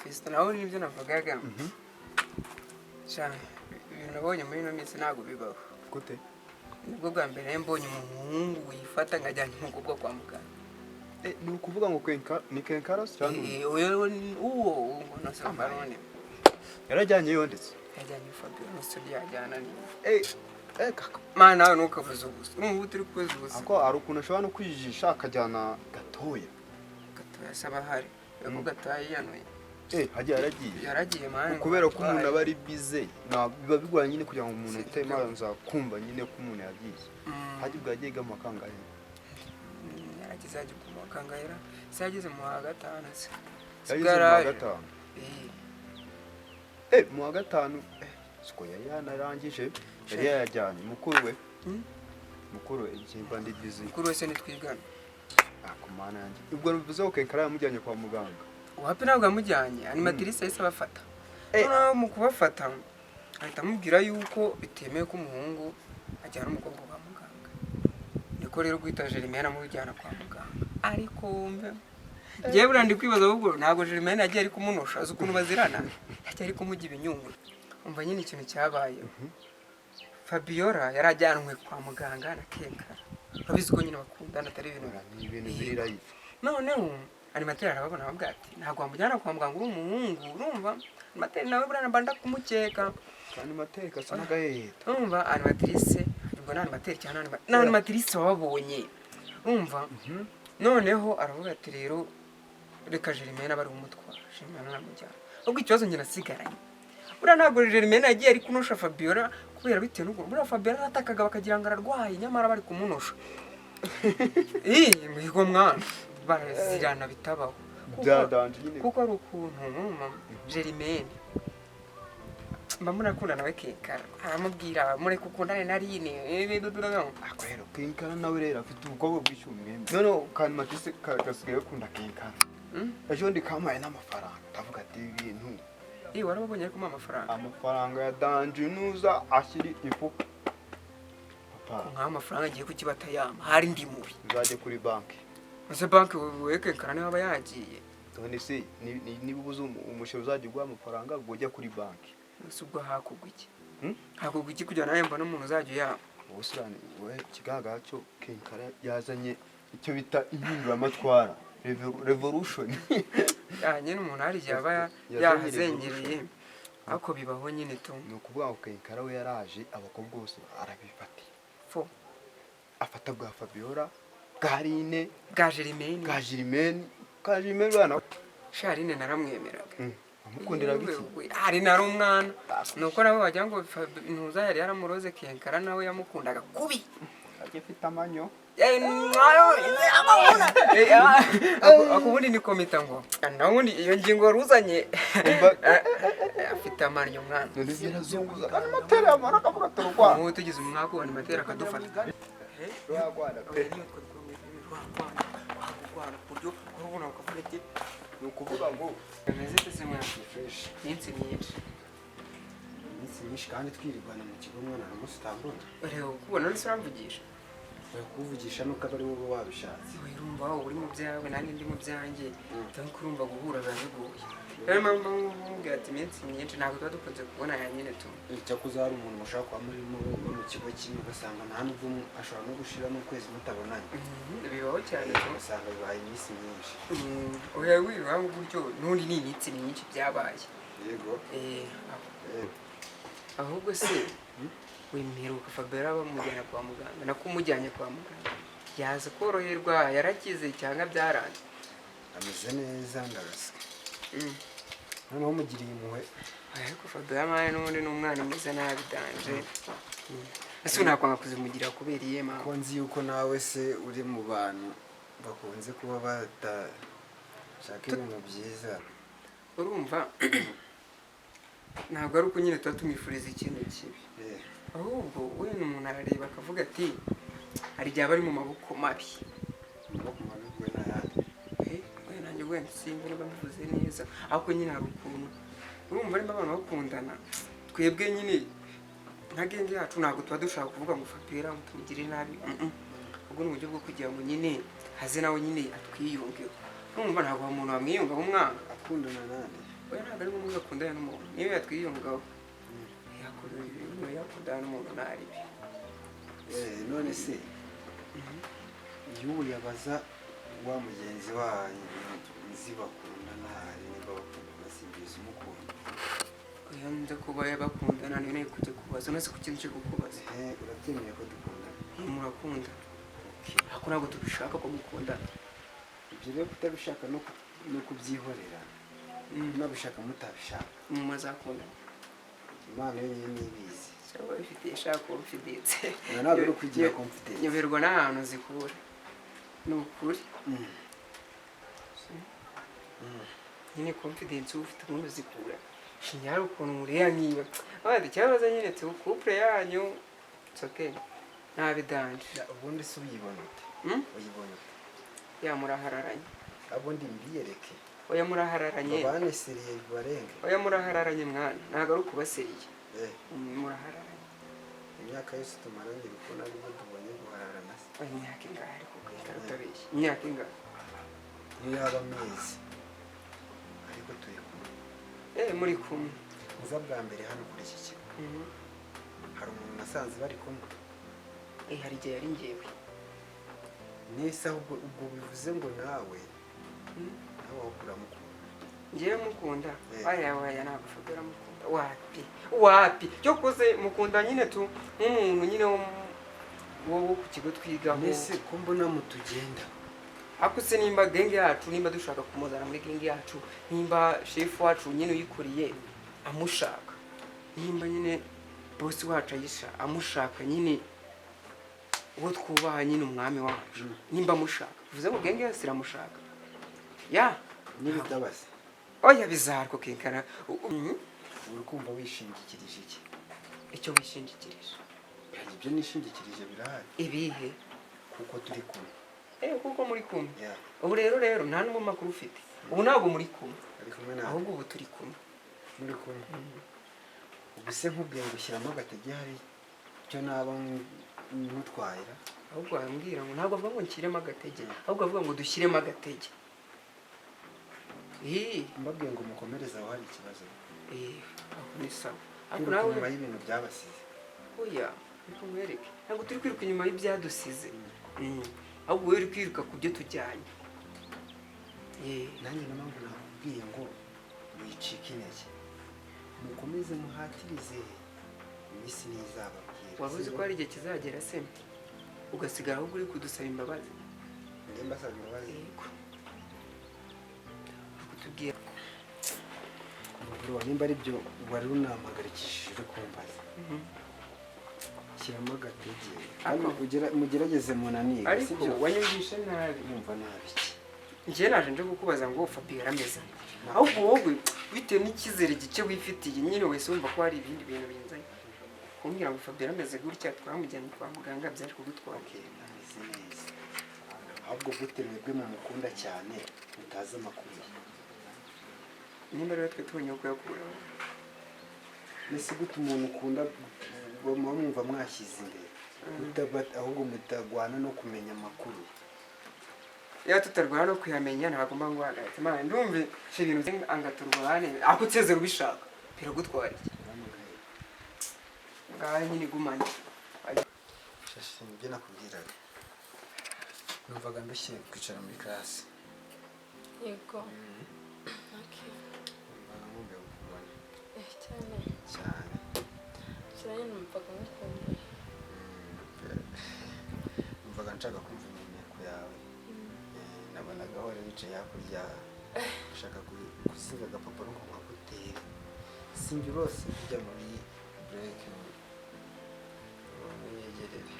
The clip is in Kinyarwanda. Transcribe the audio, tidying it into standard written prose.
Kristo naho nibyo navugaga cyane ibintu nabonye muri ino minsi ntabwo bibaho gute nibwo bwa mbere mbonye umuhungu wifata nkajyanye umukobwa kwa muganga ni ukuvuga ngo ni Kenkaras cyane uwo nasamarone yarajyanye yondetse yajyanye Fabio no studio yajyana ni kaka mana nawe nukavuza ubusa urumva utari kuvuza ubusa ako ari ukuntu ashobora no kwijijisha akajyana gatoya saba hari yego gataye yanuye yaragiye mani kubera ko umuntu aba ari bize biba bigoranye nyine kugira ngo umuntu itemanza kumva nyine ko umuntu yagiye haje bwagiye gamakanganye yaragize aje kumakangayira sageze mu wa gatanu se mu wa gatanu siko yari yanarangije yari yajyanye mukuru we ikibandi bize mukuru we se nitwigana akumana yanjye ubwo bivuze ko Kenkara yamujyanye kwa muganga wapi ntabwo yamujyanye animatrice yahise abafata mu kubafata ahita amubwira yuko bitemewe ko umuhungu ajyana umukobwa kwa muganga niko rero guhita Jermaine amujyana kwa muganga ariko wumve ngiye burandi kwibaza ahubwo ntabwo Jermaine yagiye ari kumunosha azi ukuntu bazirana yagiye ari kumujya ibinyungu umva nyine ikintu cyabaye Fabiola yarajyanwe kwa muganga na Kenkara urabizi ko nyine bakundana atari ibintu birirayi noneho animateri arababona bavuga ati ntabwo wamujyana kwa muganga uri umuhungu urumva animateri nawe burana banda kumukeka animateri kasa n'agaheta urumva animatrice ubwo na animateri cyane na animatrice wabonye urumva noneho aravuga ati rero reka Jermaine abari umutwara Jermaine aramujyana ubwo ikibazo njye nasigaranye bura ntabwo Jermaine yagiye ari kunosha Fabiola kubera bitewe n'ubwo bura Fabiola atakaga bakagira ngo ararwaye nyamara bari kumunosha mwigo mwana barazirana bitabaho byadanje nyine kuko ari ukuntu Jermaine murakunda nawe Kenkara aramubwira mureke ukundane na Rine akwero Kenkara nawe rero afite ubukobwa bw'icyumwe none kandi matise kasigaye kunda Kenkara ejo ndi kamaye n'amafaranga ndavuga ati ibintu warababonye ko amafaranga ya danje nuza ashyiri ifu papa nk'amafaranga agiye kukibata yama hari ndi mubi nzaje kuri banki ese banki Kenkara niho aba yagiye none se niba ubuze umushe uzajya ugwa amafaranga ngo ujya kuri banki ubwo hakugwa iki hakugwa iki kugira nawe mbona umuntu uzajya yama ubusirane we kigaga cyo Kenkara yazanye icyo bita impinduramatwara revolution nyine umuntu hari igihe aba yahazengereye ariko bibaho nyine tu ni ukuvuga ngo Kenkara we yaraje abakobwa bose arabifatiye afata bwa Fabiola bwa Rine bwa Jermaine bana Sharine naramwemeraga amukundiraga iki hari nari umwana nuko nabo bajya ngo intuza yari yaramuroze Kenkara nawe yamukundaga kubi agifite amanyo akubundi ni komita ngo nawundi iyo ngingo ruzanye afite amanyo mwana none zunguza animateri amara kavuga turwa mu tugize umwaka wa animateri akadufata rwagwana pe ni ukuvuga ngo ameze se mwana fresh nyinshi kandi twirigwana mu kigo mwana na musitambura rero kubona uri saramvugisha kuvugisha nuko ari wowe wabishatse wirumva wowe uri mu byawe nanjye ndi mu byanjye cyangwa kurumva guhura birangoye rero mama mubwira ati iminsi myinshi ntabwo tuba dukunze kubona ya nyine tu cyakuza hari umuntu ushaka kuba muri mu kigo kimwe ugasanga nta n'ubwo ashobora no gushira n'ukwezi mutabonanye bibaho cyane ugasanga bibaye iminsi myinshi oya wibaho gutyo n'undi ni iminsi myinshi byabaye yego ahubwo se wimperuka Fabiola bamujyana kwa muganga nakumujyanye kwa muganga yaza koroherwa yarakize cyangwa byaranze ameze neza ndarasa noneho mugiriye impuhwe ariko Fabiola mane n'ubundi n'umwana umeze nabi danje ese unakwanga kuzimugira kubera iyema ko nzi yuko nawe se uri mu bantu bakunze kuba batashaka ibintu byiza urumva ntabwo ari uko nyine tuba tumwifuriza ikintu kibi ahubwo we n'umuntu arareba akavuga ati hari igihe bari mu maboko mabi we n'ayandi nanjye wenda simba niba mbivuze neza ariko nyine hari ukuntu urumva arimo abantu bakundana twebwe nyine nka genge yacu ntabwo tuba dushaka kuvuga ngo Fabiola tumugire nabi ubwo ni uburyo bwo kugira ngo nyine haze nawe nyine atwiyungeho urumva ntabwo umuntu wamwiyungaho umwana akundana nande oya ntabwo ari ngombwa akundana n'umuntu niyo yatwiyungaho yakundana n'umuntu ntaribi. none se iyo ubu yabaza wa mugenzi wanyu nzi bakundana niba bakundana simbizi umukunda. oya nza kuba bakundana niyo nayo kujya kubaza nose ku kintu cyo kukubaza. urabyemeye ko dukundana? murakunda ariko ntabwo tubishaka ko mukundana. ibyo rero kutabishaka no kubyihorera nabishaka mutabishaka muzakundana. imana yonyine nibizi. cyangwa bifitiye ishaka confidence. ntabwo uri kugira confidence. nyoberwa n'ahantu zikura ni ukuri. nyine confidence uba ufite umuntu uzikura shinyara ukuntu mureba nk'iyo abandi ikibazo nyine tu couple yanyu it's okay ntabidanje. ubundi se uyibona ute? uyibona ute? yamurahararanye ubundi mbiyereke oya murahararanye babane seriye barenge. oya murahararanye mwana ntabwo ari ukubaseriye murahararanye. imyaka yose tumaranye bikona aribwo tubonye guhararana se. oya imyaka ingahe ariko kwitara utabeshye imyaka ingahe? niyo yaba amezi ariko turi kumwe. muri kumwe. uza bwa mbere hano kuri iki kigo hari umuntu nasanze bari kumwe. hari igihe yari ngewe. nese ubwo bivuze ngo nawe aho kuramukunda. ngewe mukunda waya ntabwo ushobora mukunda wapi cyo kuze mukunda nyine tu nk'umuntu nyine wo ku kigo twigaho. nese ko mbona mutugenda ako se nimba genge yacu nimba dushaka kumuzana muri genge yacu nimba chef wacu nyine uyikuriye amushaka nimba nyine boss wacu ayisha amushaka nyine uwo twubaha nyine umwami wacu nimba amushaka bivuze ngo genge yose iramushaka n'ibidabase. oya bizarko kinkara. uri kumva wishingikirije iki? icyo wishingikirije? ibyo nishingikirije birahari. ibihe? kuko turi kumwe. kuko muri kumwe. ubu rero nta n'umwe makuru ufite ubu ntabwo muri kumwe ahubwo ubu turi kumwe. muri kumwe ubu se nkubwiye ngo ushyiramo agatege hari icyo naba nkutwayira? ahubwo wambwira ngo ntabwo avuga ngo nshyiremo agatege ahubwo avuga ngo dushyiremo agatege. mbabwiye ngo mukomereze aho hari ikibazo. aho ni sawa ariko nawe nyuma y'ibintu byabasize. oya ariko mwereke ntabwo turi kwiruka inyuma y'ibyadusize ahubwo wowe uri kwiruka ku byo tujyanye. nanjye niyo mpamvu nakubwiye ngo wicike intege mukomeze muhatirize iminsi n'izababwira. waba uzi ko hari igihe kizagera se ugasigara ahubwo uri kudusaba imbabazi? ndemba asaba imbabazi. kutubwira bro nimba ari byo wari unampagarikishije uri kumbaza shyiramo agatege mugerageze munanire. ariko wanyumvishe nabi. yumva nabi iki? njyewe naje nje kukubaza ngo Fabien yarameze ahubwo wowe bitewe n'icyizere gike wifitiye nyine wese wumva ko hari ibindi bintu binzanye kumbwira ngo Fabien yarameze gutya twamujyanye kwa muganga byari kugutwara. ameze neza ahubwo gute mwebwe mumukunda cyane mutazi amakuru ye? nimba rero twe tubonye uko yakuraho nese gute umuntu ukunda mwumva mwashyize imbere ahubwo mutagwana no kumenya amakuru? iyo tutarwana no kuyamenya ntagomba ngo hagahita imana ndumve ibintu anga turwane ako utseze ubishaka biragutwara iki? ngaho nyine igumanye shashi nibyo nakubwiraga numvaga ndushye kwicara muri classe. yego numvaga nkumbuye kukubona cyane cyane numvaga ngukumbuye. numvaga nshaka kumva impumeko yawe. nabonaga ahora wicaye hakurya ushaka kuzinga agapapuro ngo nkagutera sinjye rwose kujya muri break. unyegerere